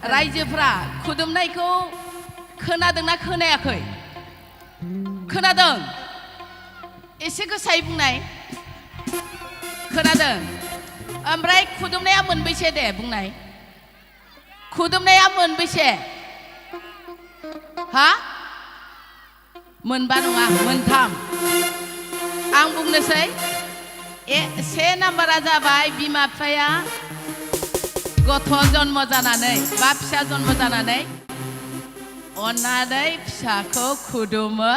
रायजोफ्रा खुदुमनायखौ खोनादोंना खोनायाखै? खोनादों? एसे गोसायै बुंनाय। खोनादों? ओमफ्राय खुदुमनाया मोनबैसे दे बुंनाय। खुदुमनाया मोनबैसे? हा? मोनबा नङा, मोनथाम। आं बुंनोसै। से नाम्बारा जाबाय बिमा बिफाया गथ' जन्म जानानै बा फिसा जन्म जानानै अननानै फिसाखौ खुदुमो।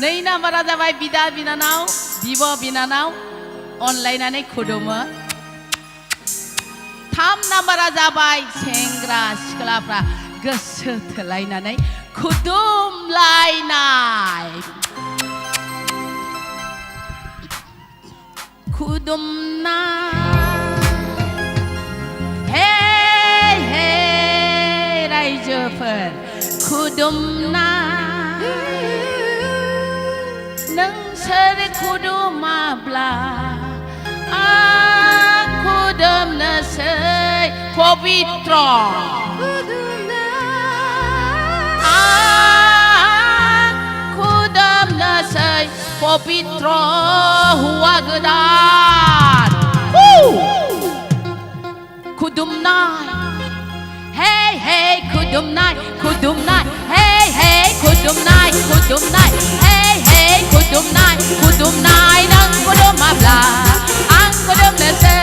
नै नाम्बारा जाबाय बिदा बिनानाव बिब' बिनानाव अनलायनानै खुदुमो। 3 नाम्बारा जाबाय सेंग्रा सिख्लाफ्रा गोसो थोलायनानै खुदुमलायनाय। खुदुमनाय हे हे रायजोफोर खुदुमनाय नोंसोर खुदुमाब्ला आं खुदुमनोसै पबित्र आं खुदुमनोसै पबित्र हौवा गोदान। खुदुमनाय हे हे खुदुमनाय खुदुमनाय हे हे खुदुमनाय खुदुमनाय हे हे खुदुमनाय खुदुमनाय नों खुदुमाब्ला आं खुदुमनोसै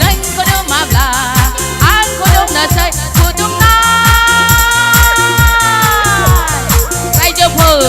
नों खुदुमाब्ला आं खुदुमनोसै खुदुमनाय रायजोफोर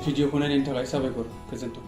भिडिअखौ नायनायनि थाखाय साबायखर गोजोन्थों।